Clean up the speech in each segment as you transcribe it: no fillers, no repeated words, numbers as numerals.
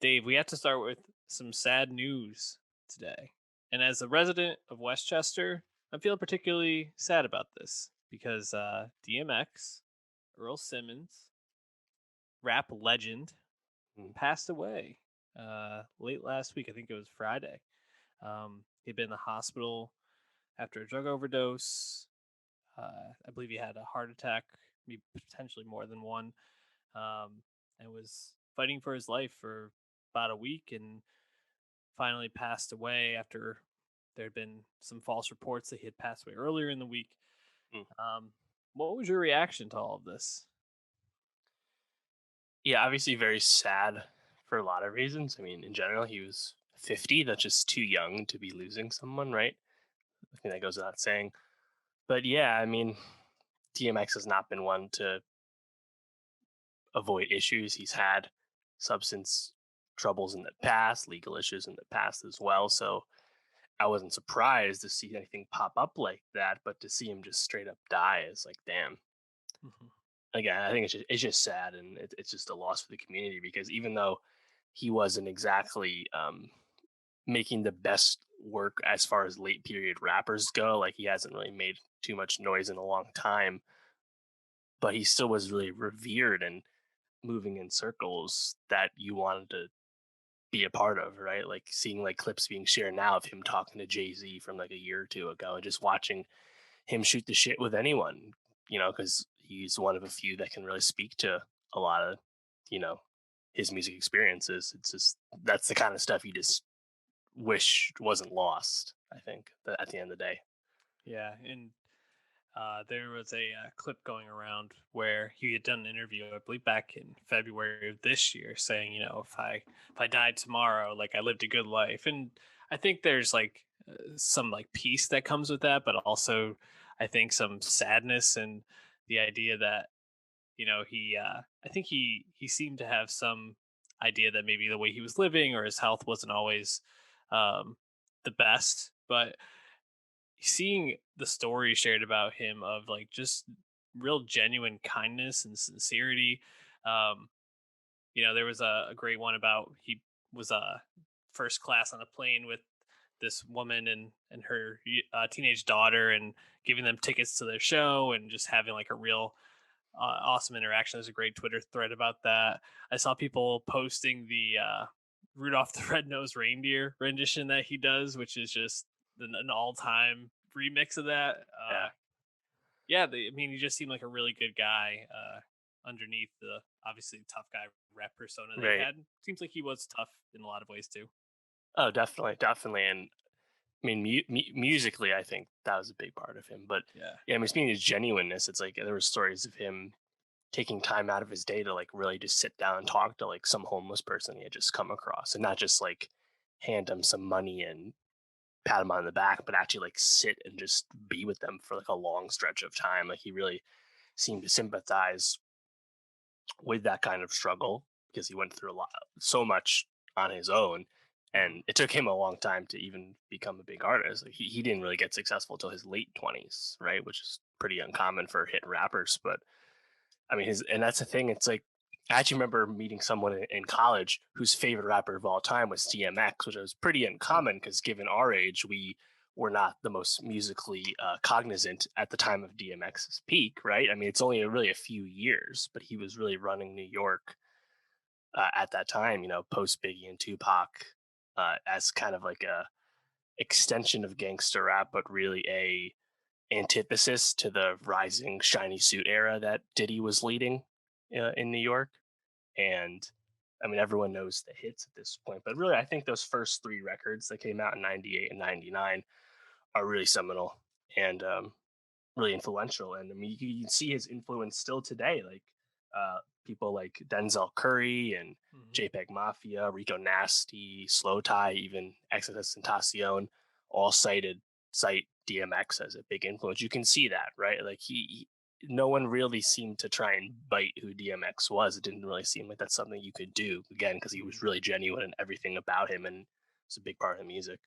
Dave, we have to start with some sad news today. And as a resident of Westchester, I'm feeling particularly sad about this because DMX, Earl Simmons, rap legend, Mm. passed away late last week. I think it was Friday. He'd been in the hospital after a drug overdose. I believe he had a heart attack, maybe potentially more than one, and was fighting for his life for about a week and finally passed away after there had been some false reports that he had passed away earlier in the week. Mm. Um, what was your reaction to all of this? Yeah, obviously very sad for a lot of reasons. I mean, in general, he was 50. That's just too young to be losing someone, right? I think that goes without saying. But yeah, I mean, DMX has not been one to avoid issues. He's had substance troubles in the past, legal issues in the past as well. So I wasn't surprised to see anything pop up like that, but to see him just straight up die is like, damn. Mhm. Again, I think it's just sad, and it's just a loss for the community because even though he wasn't exactly making the best work as far as late period rappers go, like he hasn't really made too much noise in a long time, but he still was really revered and moving in circles that you wanted to be a part of, right? Like seeing like clips being shared now of him talking to Jay-Z from like a year or two ago and just watching him shoot the shit with anyone, because he's one of a few that can really speak to a lot of, you know, his music experiences. It's just that's the kind of stuff you just wish wasn't lost. I think that at the end of the day. Yeah, and there was a clip going around where he had done an interview, I believe, back in February of this year, saying, if I died tomorrow, like I lived a good life, and I think there's like some like peace that comes with that, but also I think some sadness and the idea that I think he seemed to have some idea that maybe the way he was living or his health wasn't always um, the best, but seeing the story shared about him of like just real genuine kindness and sincerity. Um, there was a great one about he was first class on a plane with this woman and her teenage daughter and giving them tickets to their show and just having like a real awesome interaction. There's a great Twitter thread about that. I saw people posting the Rudolph the Red-Nosed Reindeer rendition that he does, which is just an all-time remix of that. Yeah. Yeah, I mean, he just seemed like a really good guy underneath the obviously tough guy rap persona that he Right. had. Seems like he was tough in a lot of ways too. Oh, definitely, definitely. And I mean, musically, I think that was a big part of him. But Yeah. yeah, I mean, speaking of his genuineness, it's like there were stories of him taking time out of his day to like really just sit down and talk to like some homeless person he had just come across and not just like hand them some money and pat him on the back, but actually like sit and just be with them for like a long stretch of time. Like he really seemed to sympathize with that kind of struggle because he went through a lot, so much on his own. Mhm. And it took him a long time to even become a big artist. Like he didn't really get successful till his late 20s, right? Which is pretty uncommon for hit rappers. But I mean, and that's the thing. It's like I actually remember meeting someone in college whose favorite rapper of all time was DMX, which was pretty Mm. uncommon because given our age, we were not the most musically cognizant at the time of DMX's peak, right? I mean, it's only really a few years, but he was really running New York at that time. Post Biggie and Tupac as kind of like a extension of gangster rap, but really a antithesis to the rising shiny suit era that Diddy was leading in New York. And I mean, everyone knows the hits at this point, but really, I think those first three records that came out in '98 and '99 are really seminal and really influential. And I mean, you can see his influence still today. Like people like Denzel Curry and Mhm. JPEG Mafia, Rico Nasty, Slow Tie, even Exodus Tentacion, all cite DMX as a big influence. You can see that, right? Like no one really seemed to try and bite who DMX was. It didn't really seem like that's something you could do again because he was Mhm. really genuine in everything about him, and it's a big part of the music.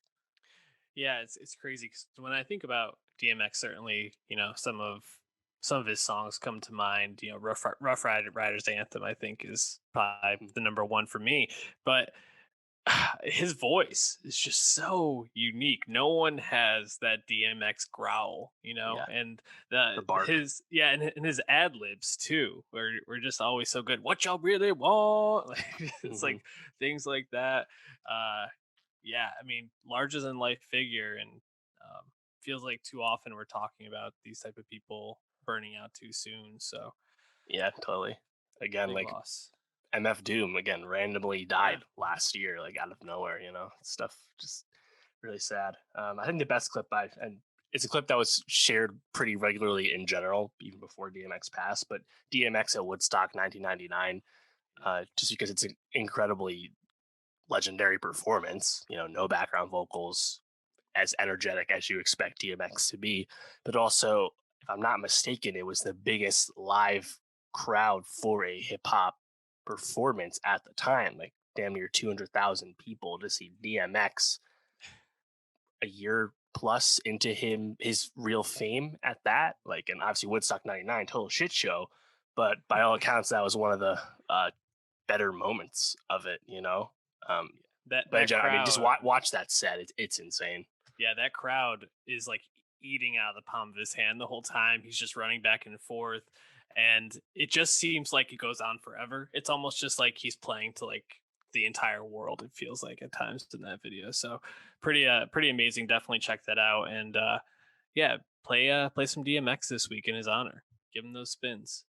Yeah, it's crazy 'cause when I think about DMX, certainly, some of some of his songs come to mind. You know, Riders Anthem, I think, is probably Mm. the number one for me. But his voice is just so unique. No one has that DMX growl, you know, Yeah, and the the bark. his yeah, and his ad libs too, were just always so good. What y'all really want? Like, it's Hmm. like things like that. Uh, yeah, I mean, larger than life figure, and feels like too often we're talking about these type of people burning out too soon. So Yeah, totally. Again, big like loss. MF Doom again randomly Yeah. died last year, like out of nowhere. Stuff just really sad. I think the best clip and it's a clip that was shared pretty regularly in general, even before DMX passed. But DMX at Woodstock 1999, just because it's an incredibly legendary performance. No background vocals, as energetic as you expect DMX to be, but also, if I'm not mistaken, it was the biggest live crowd for a hip hop performance at the time, like damn near 200,000 people to see DMX a year plus into his real fame at that. Like, and obviously Woodstock 99, total shit show, but by all accounts, that was one of the better moments of it. Um, but in That general, I mean, just crowd. watch that set. It's insane. Yeah, that crowd is like eating out of the palm of his hand the whole time. He's just running back and forth. And it just seems like it goes on forever. It's almost just like he's playing to like the entire world, it feels like at times in that video. So pretty amazing. Definitely check that out. And yeah, play some DMX this week in his honor. Give him those spins.